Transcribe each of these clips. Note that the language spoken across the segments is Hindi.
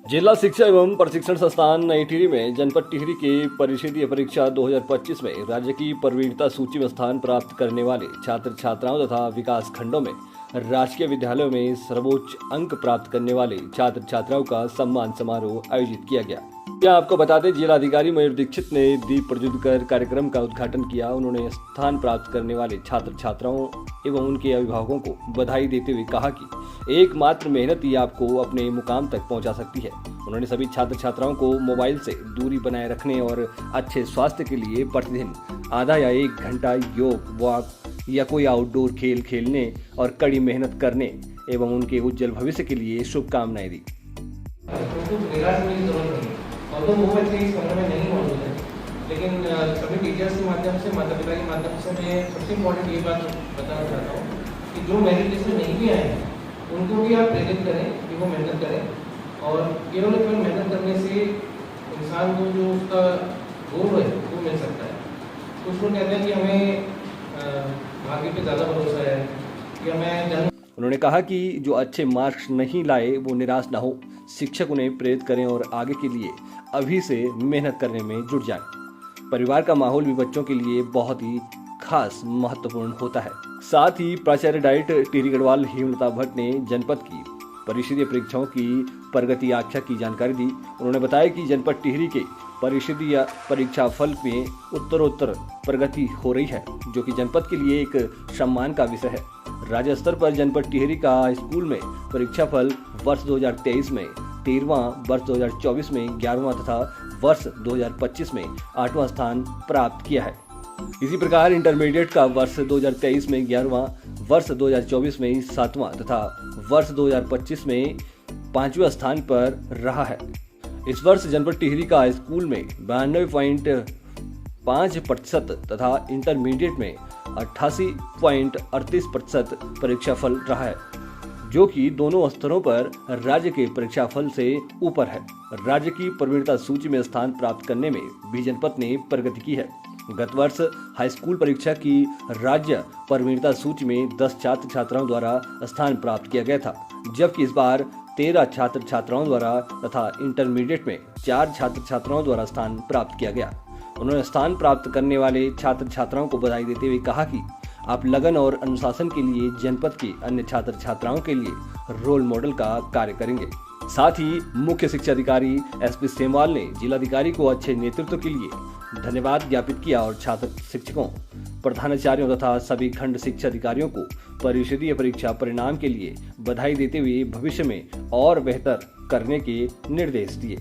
जिला शिक्षा एवं प्रशिक्षण संस्थान नई टिहरी में जनपद टिहरी के परिषदीय परीक्षा 2025 में राज्य की प्रवीणता सूची में स्थान प्राप्त करने वाले छात्र छात्राओं तथा विकास खंडों में राजकीय विद्यालयों में सर्वोच्च अंक प्राप्त करने वाले छात्र छात्राओं का सम्मान समारोह आयोजित किया गया। क्या आपको बता दें, जिलाधिकारी मयूर दीक्षित ने दीप प्रज्वलित कर कार्यक्रम का उद्घाटन किया। उन्होंने स्थान प्राप्त करने वाले छात्र छात्राओं एवं उनके अभिभावकों को बधाई देते हुए कहा कि एकमात्र मेहनत ही आपको अपने मुकाम तक पहुंचा सकती है। उन्होंने सभी छात्र छात्राओं को मोबाइल से दूरी बनाए रखने और अच्छे स्वास्थ्य के लिए प्रतिदिन आधा या 1 घंटा योग, वॉक या कोई आउटडोर खेल खेलने और कड़ी मेहनत करने एवं उनके उज्जवल भविष्य के लिए शुभकामनाएं दी। और तो वो बच्चे इस कमरे में नहीं मौजूद है, लेकिन सभी टीचर्स के माध्यम से, माता पिता के माध्यम से मैं सबसे इम्पोर्टेंट ये बात बताना चाहता हूँ कि जो मेरिट लिस्ट में नहीं भी आए हैं उनको भी आप प्रेरित करें कि वो मेहनत करें। और केवल मेहनत करने से इंसान को जो उसका गोल है वो मिल सकता है। तो उसको कहते हैं कि हमें भाग्य पे ज़्यादा भरोसा है कि हमें। उन्होंने कहा कि जो अच्छे मार्क्स नहीं लाए वो निराश ना हो, शिक्षक उन्हें प्रेरित करें और आगे के लिए अभी से मेहनत करने में जुट जाएं। परिवार का माहौल भी बच्चों के लिए बहुत ही खास महत्वपूर्ण होता है। साथ ही प्राचार्य डाइट टिहरी गढ़वाल हेमलता भट्ट ने जनपद की परिषदीय परीक्षाओं की प्रगति आख्या की जानकारी दी। उन्होंने बताया कि जनपद टिहरी के परिषदीय परीक्षा फल में उत्तरोत्तर प्रगति हो रही है, जो कि जनपद के लिए एक सम्मान का विषय है। राज्य स्तर पर जनपद टिहरी का स्कूल में परीक्षा फल वर्ष 2023 में 13वां, वर्ष 2024 में 11वां तथा वर्ष 2025 में 8वां स्थान प्राप्त किया है। इसी प्रकार इंटरमीडिएट का वर्ष 2023 में 11वां, वर्ष 2024 में 7वां तथा वर्ष 2025 में 5वें स्थान पर रहा है। इस वर्ष जनपद टिहरी का स्कूल में 92.5% तथा इंटरमीडिएट में 88.38% परीक्षाफल रहा है, जो कि दोनों स्तरों पर राज्य के परीक्षाफल से ऊपर है। राज्य की प्रवीणता सूची में स्थान प्राप्त करने में भी जनपद ने प्रगति की है। गत वर्ष हाई स्कूल परीक्षा की राज्य प्रवीणता सूची में 10 छात्र छात्राओं द्वारा स्थान प्राप्त किया गया था, जबकि इस बार 13 छात्र छात्राओं द्वारा तथा इंटरमीडिएट में 4 छात्र छात्राओं द्वारा स्थान प्राप्त किया गया। उन्होंने स्थान प्राप्त करने वाले छात्र छात्राओं को बधाई देते हुए कहा कि आप लगन और अनुशासन के लिए जनपद के अन्य छात्र छात्राओं के लिए रोल मॉडल का कार्य करेंगे। साथ ही मुख्य शिक्षा अधिकारी SP सेमवाल ने जिलाधिकारी को अच्छे नेतृत्व के लिए धन्यवाद ज्ञापित किया और छात्र शिक्षकों, प्रधानाचार्यों तथा सभी खंड शिक्षा अधिकारियों को परिषदीय परीक्षा परिणाम के लिए बधाई देते हुए भविष्य में और बेहतर करने के निर्देश दिए।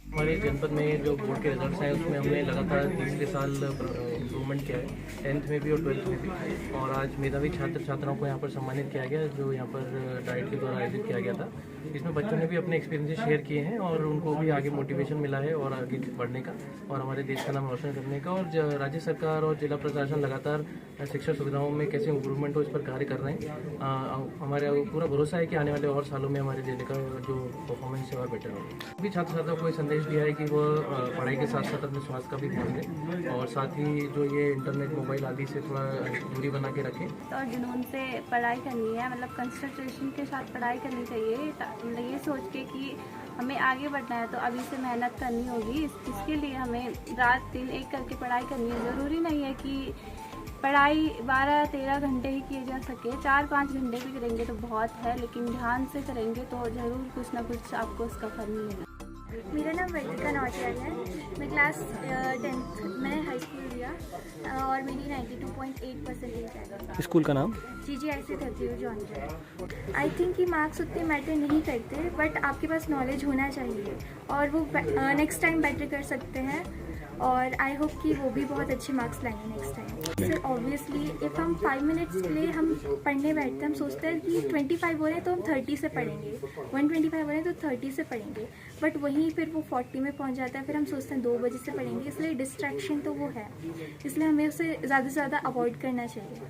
हमारे जनपद में जो बोर्ड के रिजल्ट्स हैं उसमें हमने लगातार तीसरे साल इम्प्रूवमेंट किया है, 10th में भी और 12th में भी। और आज मेधावी छात्र छात्राओं को यहाँ पर सम्मानित किया गया, जो यहाँ पर डाइट के द्वारा आयोजित किया गया था। इसमें बच्चों ने भी अपने एक्सपीरियंसेस शेयर किए हैं और उनको भी आगे मोटिवेशन मिला है और आगे बढ़ने का और हमारे देश का नाम रोशन करने का। और राज्य सरकार और जिला प्रशासन लगातार शिक्षा सुविधाओं में कैसे इम्प्रूवमेंट हो इस पर कार्य कर रहे हैं। हमारे पूरा भरोसा है कि आने वाले और सालों में हमारे जिले का जो परफॉर्मेंस है और बेटर होगा। भी छात्र छात्राओं को संदेश दिया है कि वह पढ़ाई के साथ साथ अपने स्वास्थ्य का भी ध्यान दें और साथ ही जो ये इंटरनेट, मोबाइल आदि से थोड़ा दूरी बना के रखें और जुनून से पढ़ाई करनी है, मतलब कंसंट्रेशन के साथ पढ़ाई करनी चाहिए, ये सोच के कि हमें आगे बढ़ना है तो अभी से मेहनत करनी होगी। इसके लिए हमें रात दिन एक करके पढ़ाई करनी है। ज़रूरी नहीं है कि पढ़ाई 12-13 घंटे ही किए जा सके, 4-5 घंटे भी करेंगे तो बहुत है, लेकिन ध्यान से करेंगे तो ज़रूर कुछ ना कुछ आपको उसका फल मिलेगा। मेरा नाम वैदिका नौटियाल है। मैं क्लास 10th मैंने हाई स्कूल दिया और मेरी 92.8% है। स्कूल का नाम GGIC 30 जॉन। आई थिंक कि मार्क्स उतने मैटर नहीं करते, बट आपके पास नॉलेज होना चाहिए और वो नेक्स्ट टाइम बेटर कर सकते हैं। और आई होप कि वो भी बहुत अच्छे मार्क्स लाएंगे next time. Sir obviously if हम 5 मिनट्स के लिए हम पढ़ने बैठते हैं, हम सोचते हैं कि 25 हो रहे हैं तो हम 30 से पढ़ेंगे, 125 हो रहे हैं तो 30 से पढ़ेंगे, बट वहीं फिर वो 40 में पहुंच जाता है। फिर हम सोचते हैं 2 बजे से पढ़ेंगे, इसलिए डिस्ट्रैक्शन तो वो है, इसलिए हमें उसे ज़्यादा से ज़्यादा अवॉइड करना चाहिए।